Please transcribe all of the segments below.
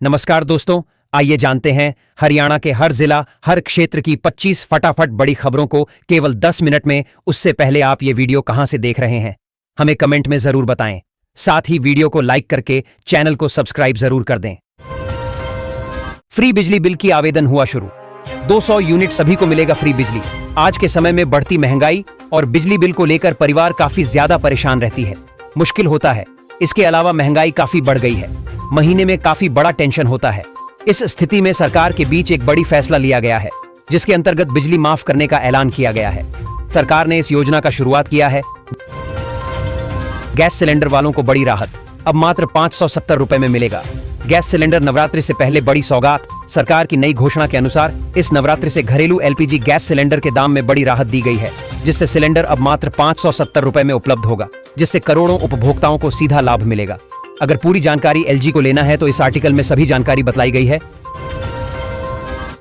नमस्कार दोस्तों, आइए जानते हैं हरियाणा के हर जिला हर क्षेत्र की 25 फटाफट बड़ी खबरों को केवल 10 मिनट में। उससे पहले आप ये वीडियो कहां से देख रहे हैं हमें कमेंट में जरूर बताएं। साथ ही वीडियो को लाइक करके चैनल को सब्सक्राइब जरूर कर दें। फ्री बिजली बिल की आवेदन हुआ शुरू। 200 यूनिट सभी को मिलेगा फ्री बिजली। आज के समय में बढ़ती महंगाई और बिजली बिल को लेकर परिवार काफी ज्यादा परेशान रहती है, मुश्किल होता है। इसके अलावा महंगाई काफी बढ़ गई है, महीने में काफी बड़ा टेंशन होता है। इस स्थिति में सरकार के बीच एक बड़ी फैसला लिया गया है, जिसके अंतर्गत बिजली माफ करने का ऐलान किया गया है। सरकार ने इस योजना का शुरुआत किया है। गैस सिलेंडर वालों को बड़ी राहत, अब मात्र 570 रुपए में मिलेगा गैस सिलेंडर। नवरात्रि से पहले बड़ी सौगात। सरकार की नई घोषणा के अनुसार इस नवरात्रि से घरेलू एलपीजी गैस सिलेंडर के दाम में बड़ी राहत दी गई है, जिससे सिलेंडर अब मात्र 570 रुपए में उपलब्ध होगा, जिससे करोड़ों उपभोक्ताओं को सीधा लाभ मिलेगा। अगर पूरी जानकारी एलजी को लेना है तो इस आर्टिकल में सभी जानकारी बताई गई है।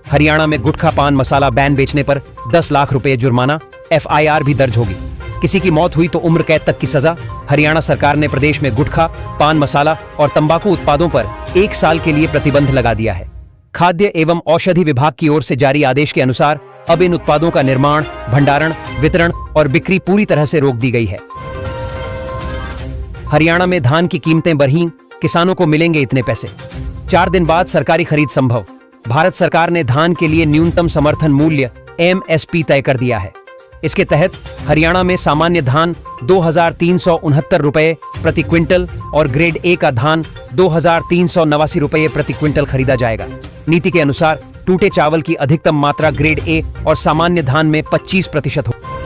हरियाणा में गुटखा पान मसाला बैन बेचने पर 10 लाख रुपए जुर्माना, एफआईआर भी दर्ज होगी। किसी की मौत हुई तो उम्र कैद तक की सजा। हरियाणा सरकार ने प्रदेश में गुटखा, पान मसाला और तंबाकू उत्पादों पर 1 साल के लिए प्रतिबंध लगा दिया है। खाद्य एवं औषधि विभाग की ओर से जारी आदेश के अनुसार अब इन उत्पादों का निर्माण, भंडारण, वितरण और बिक्री पूरी तरह से रोक दी गई है। हरियाणा में धान की कीमतें बढ़ीं, किसानों को मिलेंगे इतने पैसे। 4 दिन बाद सरकारी खरीद संभव। भारत सरकार ने धान के लिए न्यूनतम समर्थन मूल्य एमएसपी तय कर दिया है। इसके तहत हरियाणा में सामान्य धान 2369 रुपए प्रति क्विंटल और ग्रेड ए का धान 2389 रुपए प्रति क्विंटल खरीदा जाएगा। नीति के अनुसार टूटे चावल की अधिकतम मात्रा ग्रेड ए और सामान्य धान में 25% होगी।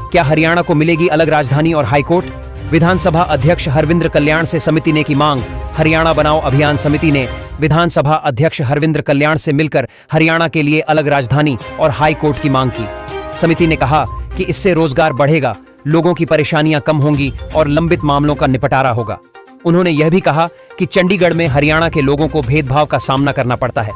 क्या हरियाणा को मिलेगी अलग राजधानी और हाईकोर्ट? विधानसभा अध्यक्ष हरविंद्र कल्याण से समिति ने की मांग। हरियाणा बनाओ अभियान समिति ने विधानसभा अध्यक्ष हरविंद्र कल्याण से मिलकर हरियाणा के लिए अलग राजधानी और हाई कोर्ट की मांग की। समिति ने कहा कि इससे रोजगार बढ़ेगा, लोगों की परेशानियां कम होंगी और लंबित मामलों का निपटारा होगा। उन्होंने यह भी कहा कि चंडीगढ़ में हरियाणा के लोगों को भेदभाव का सामना करना पड़ता है।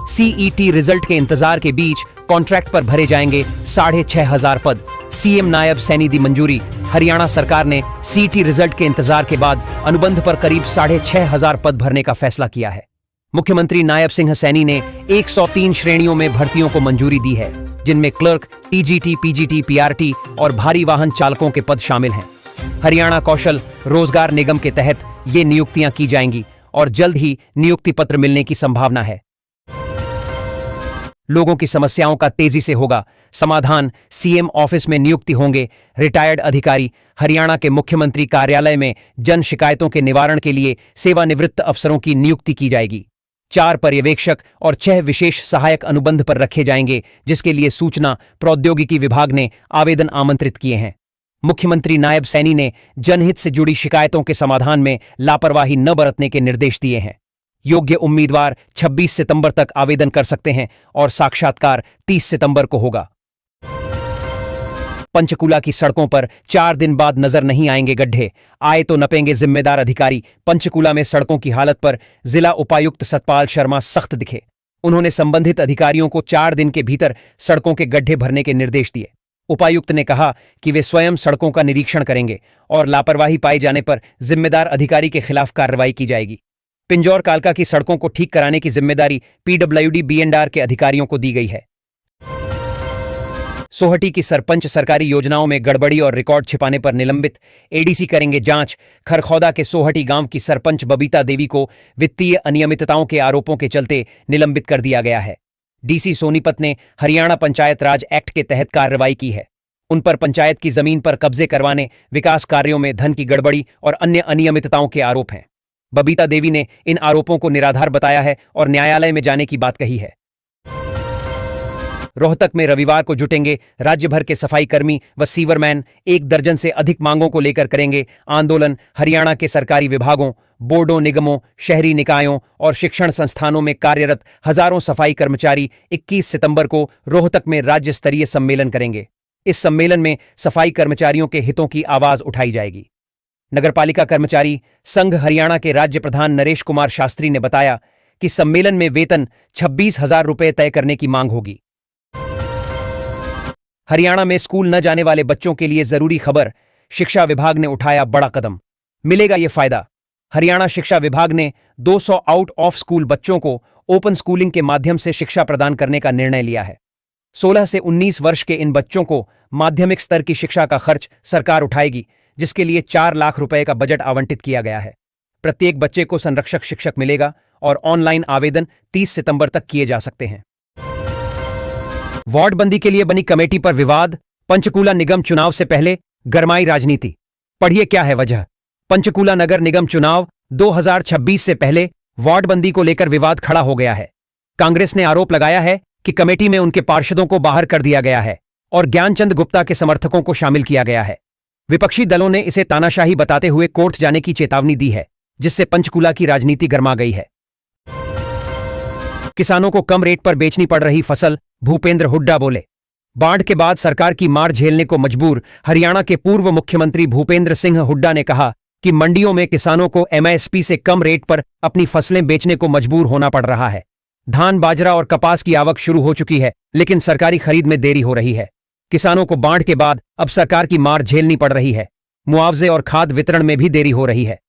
सीईटी रिजल्ट के इंतजार के बीच कॉन्ट्रैक्ट पर भरे जाएंगे 6,500 पद। सीएम नायब सैनी दी मंजूरी। हरियाणा सरकार ने सीईटी रिजल्ट के इंतजार के बाद अनुबंध पर करीब 6,500 पद भरने का फैसला किया है। मुख्यमंत्री नायब सिंह सैनी ने 103 श्रेणियों में भर्तियों को मंजूरी दी है, जिनमें क्लर्क, टीजीटी, पीजीटी, पीआरटी और भारी वाहन चालकों के पद शामिल हैं। हरियाणा कौशल रोजगार निगम के तहत ये नियुक्तियां की जाएंगी और जल्द ही नियुक्ति पत्र मिलने की संभावना है। लोगों की समस्याओं का तेजी से होगा समाधान। सीएम ऑफिस में नियुक्ति होंगे रिटायर्ड अधिकारी। हरियाणा के मुख्यमंत्री कार्यालय में जन शिकायतों के निवारण के लिए सेवानिवृत्त अफसरों की नियुक्ति की जाएगी। 4 पर्यवेक्षक और 6 विशेष सहायक अनुबंध पर रखे जाएंगे, जिसके लिए सूचना प्रौद्योगिकी विभाग ने आवेदन आमंत्रित किए हैं। मुख्यमंत्री नायब सैनी ने जनहित से जुड़ी शिकायतों के समाधान में लापरवाही न बरतने के निर्देश दिए हैं। योग्य उम्मीदवार 26 सितंबर तक आवेदन कर सकते हैं और साक्षात्कार 30 सितंबर को होगा। पंचकूला की सड़कों पर 4 दिन बाद नजर नहीं आएंगे गड्ढे, आए तो नपेंगे जिम्मेदार अधिकारी। पंचकूला में सड़कों की हालत पर जिला उपायुक्त सतपाल शर्मा सख्त दिखे। उन्होंने संबंधित अधिकारियों को 4 दिन के भीतर सड़कों के गड्ढे भरने के निर्देश दिए। उपायुक्त ने कहा कि वे स्वयं सड़कों का निरीक्षण करेंगे और लापरवाही पाए जाने पर जिम्मेदार अधिकारी के खिलाफ कार्रवाई की जाएगी। पिंजौर कालका की सड़कों को ठीक कराने की जिम्मेदारी पीडब्ल्यूडी बीएंडआर के अधिकारियों को दी गई है। सोहटी की सरपंच सरकारी योजनाओं में गड़बड़ी और रिकॉर्ड छिपाने पर निलंबित, एडीसी करेंगे जांच। खरखौदा के सोहटी गांव की सरपंच बबीता देवी को वित्तीय अनियमितताओं के आरोपों के चलते निलंबित कर दिया गया है। डीसी सोनीपत ने हरियाणा पंचायत राज एक्ट के तहत कार्रवाई की है। उन पर पंचायत की जमीन पर कब्जे करवाने, विकास कार्यों में धन की गड़बड़ी और अन्य अनियमितताओं के आरोप हैं। बबीता देवी ने इन आरोपों को निराधार बताया है और न्यायालय में जाने की बात कही है। रोहतक में रविवार को जुटेंगे राज्य भर के सफाई कर्मी व सीवरमैन। 1 दर्जन से अधिक मांगों को लेकर करेंगे आंदोलन। हरियाणा के सरकारी विभागों, बोर्डों, निगमों, शहरी निकायों और शिक्षण संस्थानों में कार्यरत हजारों सफाई कर्मचारी 21 सितंबर को रोहतक में राज्य स्तरीय सम्मेलन करेंगे। इस सम्मेलन में सफाई कर्मचारियों के हितों की आवाज उठाई जाएगी। नगरपालिका कर्मचारी संघ हरियाणा के राज्य प्रधान नरेश कुमार शास्त्री ने बताया कि सम्मेलन में वेतन 26,000 रुपए तय करने की मांग होगी। हरियाणा में स्कूल न जाने वाले बच्चों के लिए जरूरी खबर। शिक्षा विभाग ने उठाया बड़ा कदम, मिलेगा ये फायदा। हरियाणा शिक्षा विभाग ने 200 आउट ऑफ स्कूल बच्चों को ओपन स्कूलिंग के माध्यम से शिक्षा प्रदान करने का निर्णय लिया है। 16 से 19 वर्ष के इन बच्चों को माध्यमिक स्तर की शिक्षा का खर्च सरकार उठाएगी, जिसके लिए 4 लाख रुपए का बजट आवंटित किया गया है। प्रत्येक बच्चे को संरक्षक शिक्षक मिलेगा और ऑनलाइन आवेदन 30 सितंबर तक किए जा सकते हैं। वार्डबंदी के लिए बनी कमेटी पर विवाद, पंचकूला निगम चुनाव से पहले गरमाई राजनीति। पढ़िए क्या है वजह। पंचकूला नगर निगम चुनाव 2026 से पहले वार्डबंदी को लेकर विवाद खड़ा हो गया है। कांग्रेस ने आरोप लगाया है कि कमेटी में उनके पार्षदों को बाहर कर दिया गया है और ज्ञानचंद गुप्ता के समर्थकों को शामिल किया गया है। विपक्षी दलों ने इसे तानाशाही बताते हुए कोर्ट जाने की चेतावनी दी है, जिससे पंचकूला की राजनीति गर्मा गई है। किसानों को कम रेट पर बेचनी पड़ रही फसल, भूपेंद्र हुड्डा बोले। बाढ़ के बाद सरकार की मार झेलने को मजबूर हरियाणा के पूर्व मुख्यमंत्री भूपेंद्र सिंह हुड्डा ने कहा कि मंडियों में किसानों को एमएसपी से कम रेट पर अपनी फसलें बेचने को मजबूर होना पड़ रहा है। धान, बाजरा और कपास की आवक शुरू हो चुकी है, लेकिन सरकारी खरीद में देरी हो रही है। किसानों को बाढ़ के बाद अब सरकार की मार झेलनी पड़ रही है। मुआवजे और खाद वितरण में भी देरी हो रही है।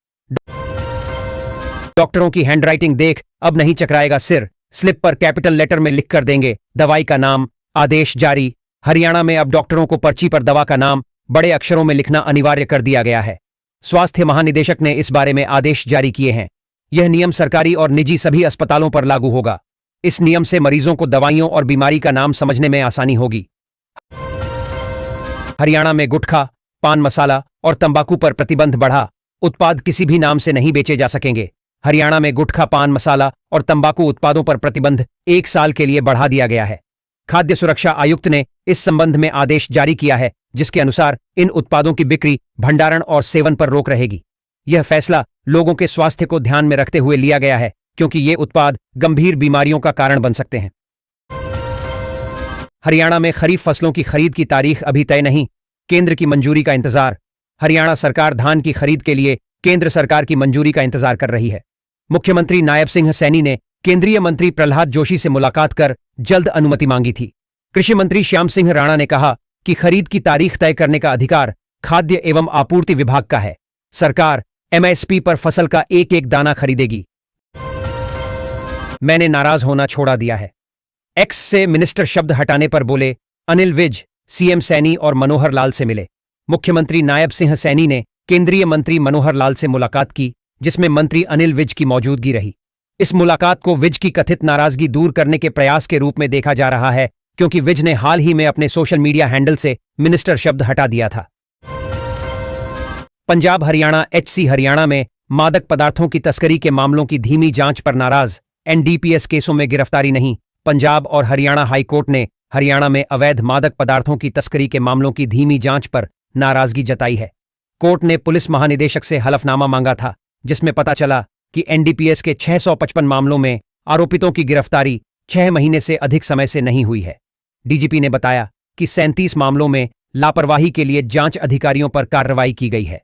डॉक्टरों की हैंडराइटिंग देख अब नहीं चकराएगा सिर, स्लिप पर कैपिटल लेटर में लिखकर देंगे दवाई का नाम। आदेश जारी। हरियाणा में अब डॉक्टरों को पर्ची पर दवा का नाम बड़े अक्षरों में लिखना अनिवार्य कर दिया गया है। स्वास्थ्य महानिदेशक ने इस बारे में आदेश जारी किए हैं। यह नियम सरकारी और निजी सभी अस्पतालों पर लागू होगा। इस नियम से मरीजों को दवाइयों और बीमारी का नाम समझने में आसानी होगी। हरियाणा में गुटखा, पान मसाला और तंबाकू पर प्रतिबंध बढ़ा। उत्पाद किसी भी नाम से नहीं बेचे जा सकेंगे। हरियाणा में गुटखा, पान मसाला और तंबाकू उत्पादों पर प्रतिबंध 1 साल के लिए बढ़ा दिया गया है। खाद्य सुरक्षा आयुक्त ने इस संबंध में आदेश जारी किया है, जिसके अनुसार इन उत्पादों की बिक्री, भंडारण और सेवन पर रोक रहेगी। यह फैसला लोगों के स्वास्थ्य को ध्यान में रखते हुए लिया गया है, क्योंकि ये उत्पाद गंभीर बीमारियों का कारण बन सकते हैं। हरियाणा में खरीफ फसलों की खरीद की तारीख अभी तय नहीं, केंद्र की मंजूरी का इंतजार। हरियाणा सरकार धान की खरीद के लिए केंद्र सरकार की मंजूरी का इंतजार कर रही है। मुख्यमंत्री नायब सिंह सैनी ने केंद्रीय मंत्री प्रहलाद जोशी से मुलाकात कर जल्द अनुमति मांगी थी। कृषि मंत्री श्याम सिंह राणा ने कहा कि खरीद की तारीख तय करने का अधिकार खाद्य एवं आपूर्ति विभाग का है। सरकार एमएसपी पर फसल का एक एक दाना खरीदेगी। मैंने नाराज होना छोड़ा दिया है। एक्स से मिनिस्टर शब्द हटाने पर बोले अनिल विज। सीएम सैनी और मनोहर लाल से मिले। मुख्यमंत्री नायब सिंह सैनी ने केंद्रीय मंत्री मनोहर लाल से मुलाकात की, जिसमें मंत्री अनिल विज की मौजूदगी रही। इस मुलाकात को विज की कथित नाराजगी दूर करने के प्रयास के रूप में देखा जा रहा है, क्योंकि विज ने हाल ही में अपने सोशल मीडिया हैंडल से मिनिस्टर शब्द हटा दिया था। पंजाब हरियाणा एचसी हरियाणा में मादक पदार्थों की तस्करी के मामलों की धीमी जांच पर नाराज। एनडीपीएस केसों में गिरफ्तारी नहीं। पंजाब और हरियाणा हाईकोर्ट ने हरियाणा में अवैध मादक पदार्थों की तस्करी के मामलों की धीमी जांच पर नाराजगी जताई है। कोर्ट ने पुलिस महानिदेशक से हलफनामा मांगा था, जिसमें पता चला कि एनडीपीएस के 655 मामलों में आरोपितों की गिरफ्तारी 6 महीने से अधिक समय से नहीं हुई है। डीजीपी ने बताया कि 37 मामलों में लापरवाही के लिए जांच अधिकारियों पर कार्रवाई की गई है।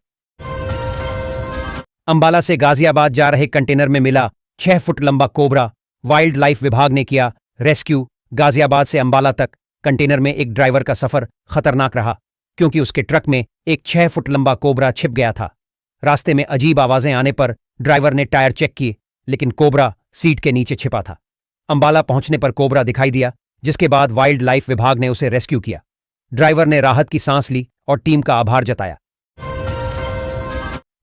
अंबाला से गाजियाबाद जा रहे कंटेनर में मिला 6 फुट लंबा कोबरा। वाइल्ड लाइफ विभाग ने किया रेस्क्यू। गाजियाबाद से अंबाला तक कंटेनर में एक ड्राइवर का सफर खतरनाक रहा, क्योंकि उसके ट्रक में एक 6 फुट लंबा कोबरा छिप गया था। रास्ते में अजीब आवाजें आने पर ड्राइवर ने टायर चेक किए, लेकिन कोबरा सीट के नीचे छिपा था। अंबाला पहुंचने पर कोबरा दिखाई दिया, जिसके बाद वाइल्ड लाइफ विभाग ने उसे रेस्क्यू किया। ड्राइवर ने राहत की सांस ली और टीम का आभार जताया।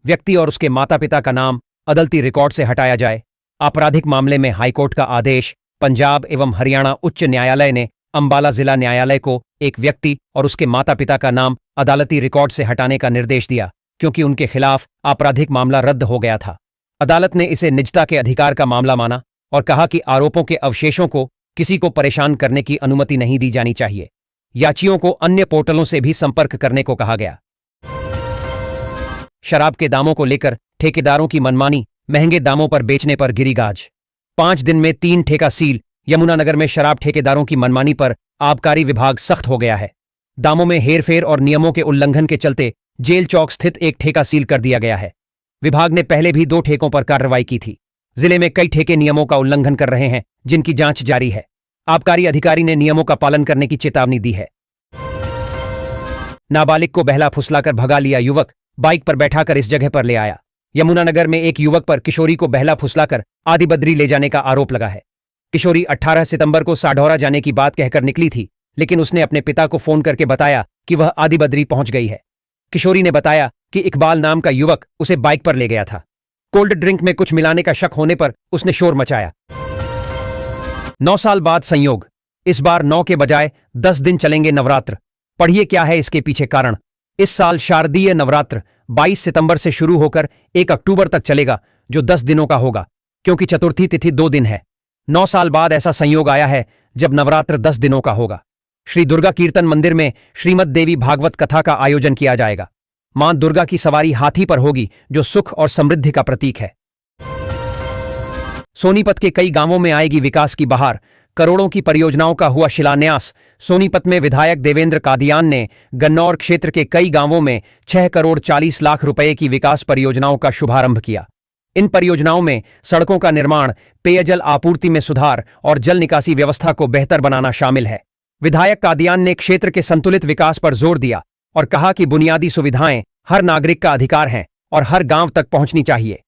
व्यक्ति और उसके माता पिता का नाम अदालती रिकॉर्ड से हटाया जाए। आपराधिक मामले में हाईकोर्ट का आदेश। पंजाब एवं हरियाणा उच्च न्यायालय ने अंबाला जिला न्यायालय को एक व्यक्ति और उसके माता पिता का नाम अदालती रिकॉर्ड से हटाने का निर्देश दिया, क्योंकि उनके खिलाफ आपराधिक मामला रद्द हो गया था। अदालत ने इसे निजता के अधिकार का मामला माना और कहा कि आरोपों के अवशेषों को किसी को परेशान करने की अनुमति नहीं दी जानी चाहिए। याचियों को अन्य पोर्टलों से भी संपर्क करने को कहा गया। शराब के दामों को लेकर ठेकेदारों की मनमानी, महंगे दामों पर बेचने पर गिरी गाज। 5 दिन में 3 ठेका सील। यमुनानगर में शराब ठेकेदारों की मनमानी पर आबकारी विभाग सख्त हो गया है। दामों में हेरफेर और नियमों के उल्लंघन के चलते जेल चौक स्थित एक ठेका सील कर दिया गया है। विभाग ने पहले भी 2 ठेकों पर कार्रवाई की थी। जिले में कई ठेके नियमों का उल्लंघन कर रहे हैं, जिनकी जांच जारी है। आबकारी अधिकारी ने नियमों का पालन करने की चेतावनी दी है। नाबालिग को बहला फुसलाकर भगा लिया युवक, बाइक पर बैठाकर इस जगह पर ले आया। यमुनानगर में एक युवक पर किशोरी को बहला फुसलाकर आदिबद्री ले जाने का आरोप लगा है। किशोरी 18 सितंबर को साढौरा जाने की बात कहकर निकली थी, लेकिन उसने अपने पिता को फोन करके बताया कि वह आदिबद्री पहुंच गई है। किशोरी ने बताया कि इकबाल नाम का युवक उसे बाइक पर ले गया था। कोल्ड ड्रिंक में कुछ मिलाने का शक होने पर उसने शोर मचाया। 9 साल बाद संयोग, इस बार 9 के बजाय 10 दिन चलेंगे नवरात्र। पढ़िए क्या है इसके पीछे कारण। इस साल शारदीय नवरात्र 22 सितंबर से शुरू होकर 1 अक्टूबर तक चलेगा, जो 10 दिनों का होगा, क्योंकि चतुर्थी तिथि 2 दिन है। 9 साल बाद ऐसा संयोग आया है जब नवरात्र 10 दिनों का होगा। श्री दुर्गा कीर्तन मंदिर में श्रीमद देवी भागवत कथा का आयोजन किया जाएगा। मां दुर्गा की सवारी हाथी पर होगी, जो सुख और समृद्धि का प्रतीक है। सोनीपत के कई गांवों में आएगी विकास की बहार। करोड़ों की परियोजनाओं का हुआ शिलान्यास। सोनीपत में विधायक देवेंद्र कादियान ने गन्नौर क्षेत्र के कई गांवों में 6 करोड़ 40 लाख रुपए की विकास परियोजनाओं का शुभारंभ किया। इन परियोजनाओं में सड़कों का निर्माण, पेयजल आपूर्ति में सुधार और जल निकासी व्यवस्था को बेहतर बनाना शामिल है। विधायक कादियान ने क्षेत्र के संतुलित विकास पर जोर दिया और कहा कि बुनियादी सुविधाएं हर नागरिक का अधिकार हैं और हर गांव तक पहुंचनी चाहिए।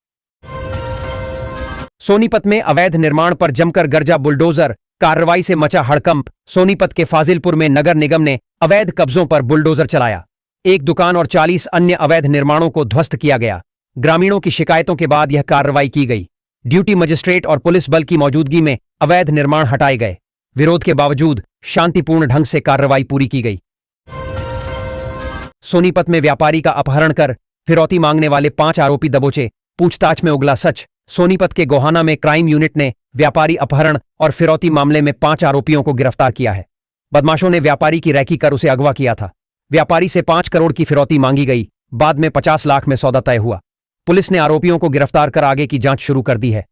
सोनीपत में अवैध निर्माण पर जमकर गरजा बुलडोजर, कार्रवाई से मचा हड़कंप। सोनीपत के फाजिलपुर में नगर निगम ने अवैध कब्जों पर बुलडोजर चलाया। एक दुकान और 40 अन्य अवैध निर्माणों को ध्वस्त किया गया। ग्रामीणों की शिकायतों के बाद यह कार्रवाई की गई। ड्यूटी मजिस्ट्रेट और पुलिस बल की मौजूदगी में अवैध निर्माण हटाए गए। विरोध के बावजूद शांतिपूर्ण ढंग से कार्रवाई पूरी की गई। सोनीपत में व्यापारी का अपहरण कर फिरौती मांगने वाले 5 आरोपी दबोचे। पूछताछ में उगला सच। सोनीपत के गोहाना में क्राइम यूनिट ने व्यापारी अपहरण और फिरौती मामले में 5 आरोपियों को गिरफ्तार किया है। बदमाशों ने व्यापारी की रैकी कर उसे अगवा किया था। व्यापारी से 5 करोड़ की फिरौती मांगी गई। बाद में 50 लाख में सौदा तय हुआ। पुलिस ने आरोपियों को गिरफ्तार कर आगे की जांच शुरू कर दी है।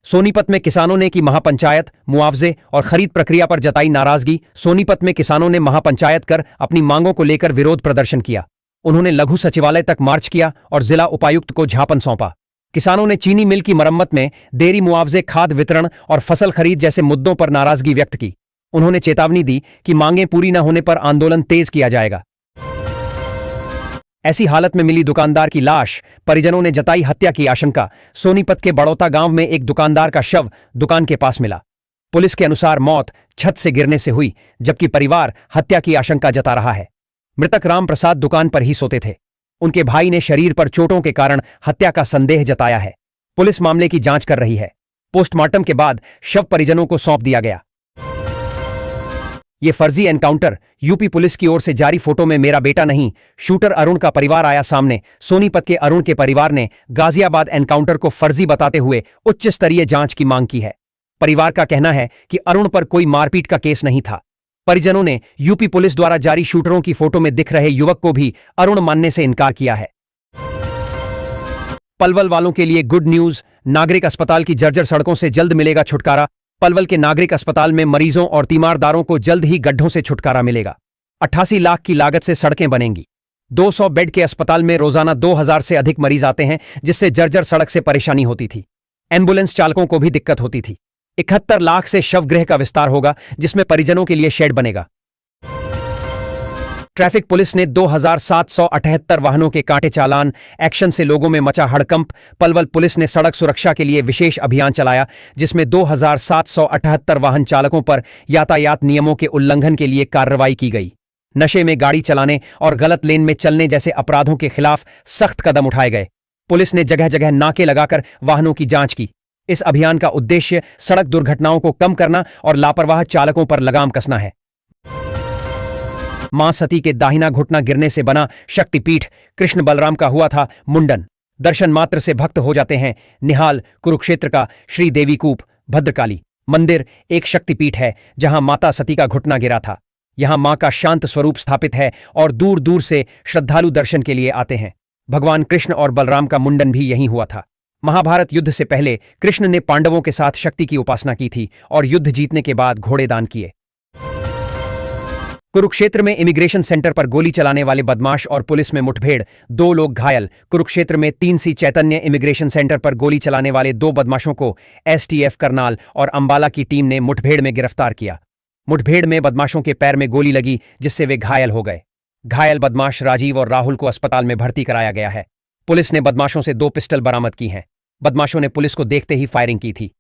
सोनीपत में किसानों ने की महापंचायत। मुआवजे और खरीद प्रक्रिया पर जताई नाराजगी। सोनीपत में किसानों ने महापंचायत कर अपनी मांगों को लेकर विरोध प्रदर्शन किया। उन्होंने लघु सचिवालय तक मार्च किया और जिला उपायुक्त को ज्ञापन सौंपा। किसानों ने चीनी मिल की मरम्मत में देरी, मुआवजे, खाद वितरण और फसल खरीद जैसे मुद्दों पर नाराजगी व्यक्त की। उन्होंने चेतावनी दी कि मांगें पूरी न होने पर आंदोलन तेज किया जाएगा। ऐसी हालत में मिली दुकानदार की लाश। परिजनों ने जताई हत्या की आशंका। सोनीपत के बड़ौता गांव में एक दुकानदार का शव दुकान के पास मिला। पुलिस के अनुसार मौत छत से गिरने से हुई, जबकि परिवार हत्या की आशंका जता रहा है। मृतक राम प्रसाद दुकान पर ही सोते थे। उनके भाई ने शरीर पर चोटों के कारण हत्या का संदेह जताया है। पुलिस मामले की जांच कर रही है। पोस्टमार्टम के बाद शव परिजनों को सौंप दिया गया। ये फर्जी एनकाउंटर। यूपी पुलिस की ओर से जारी फोटो में मेरा बेटा नहीं, शूटर अरुण का परिवार आया सामने। सोनीपत के अरुण के परिवार ने गाजियाबाद एनकाउंटर को फर्जी बताते हुए उच्च स्तरीय जांच की मांग की है। परिवार का कहना है कि अरुण पर कोई मारपीट का केस नहीं था। परिजनों ने यूपी पुलिस द्वारा जारी शूटरों की फोटो में दिख रहे युवक को भी अरुण मानने से इनकार किया है। पलवल वालों के लिए गुड न्यूज। नागरिक अस्पताल की जर्जर सड़कों से जल्द मिलेगा छुटकारा। पलवल के नागरिक अस्पताल में मरीजों और तीमारदारों को जल्द ही गड्ढों से छुटकारा मिलेगा। 88 लाख की लागत से सड़कें बनेंगी। 200 बेड के अस्पताल में रोजाना 2000 से अधिक मरीज आते हैं, जिससे जर्जर सड़क से परेशानी होती थी। एम्बुलेंस चालकों को भी दिक्कत होती थी। 71 लाख से शवगृह का विस्तार होगा, जिसमें परिजनों के लिए शेड बनेगा। ट्रैफिक पुलिस ने 2778 वाहनों के काटे चालान। एक्शन से लोगों में मचा हड़कंप। पलवल पुलिस ने सड़क सुरक्षा के लिए विशेष अभियान चलाया, जिसमें 2778 वाहन चालकों पर यातायात नियमों के उल्लंघन के लिए कार्रवाई की गई। नशे में गाड़ी चलाने और गलत लेन में चलने जैसे अपराधों के खिलाफ सख्त कदम उठाए गए। पुलिस ने जगह जगह नाके लगाकर वाहनों की जांच की। इस अभियान का उद्देश्य सड़क दुर्घटनाओं को कम करना और लापरवाह चालकों पर लगाम कसना है। मां सती के दाहिना घुटना गिरने से बना शक्तिपीठ। कृष्ण बलराम का हुआ था मुंडन। दर्शन मात्र से भक्त हो जाते हैं। निहाल कुरुक्षेत्र का श्री देवी कूप भद्रकाली मंदिर एक शक्तिपीठ है, जहां माता सती का घुटना गिरा था। यहां मां का शांत स्वरूप स्थापित है और दूर दूर से श्रद्धालु दर्शन के लिए आते हैं। भगवान कृष्ण और बलराम का मुंडन भी यहीं हुआ था। महाभारत युद्ध से पहले कृष्ण ने पांडवों के साथ शक्ति की उपासना की थी और युद्ध जीतने के बाद घोड़े दान किए। कुरुक्षेत्र में इमिग्रेशन सेंटर पर गोली चलाने वाले बदमाश और पुलिस में मुठभेड़, 2 लोग घायल। कुरुक्षेत्र में 3C चैतन्य इमिग्रेशन सेंटर पर गोली चलाने वाले 2 बदमाशों को STF करनाल और अंबाला की टीम ने मुठभेड़ में गिरफ्तार किया। मुठभेड़ में बदमाशों के पैर में गोली लगी, जिससे वे घायल हो गए। घायल बदमाश राजीव और राहुल को अस्पताल में भर्ती कराया गया है। पुलिस ने बदमाशों से 2 पिस्टल बरामद की हैं। बदमाशों ने पुलिस को देखते ही फायरिंग की थी।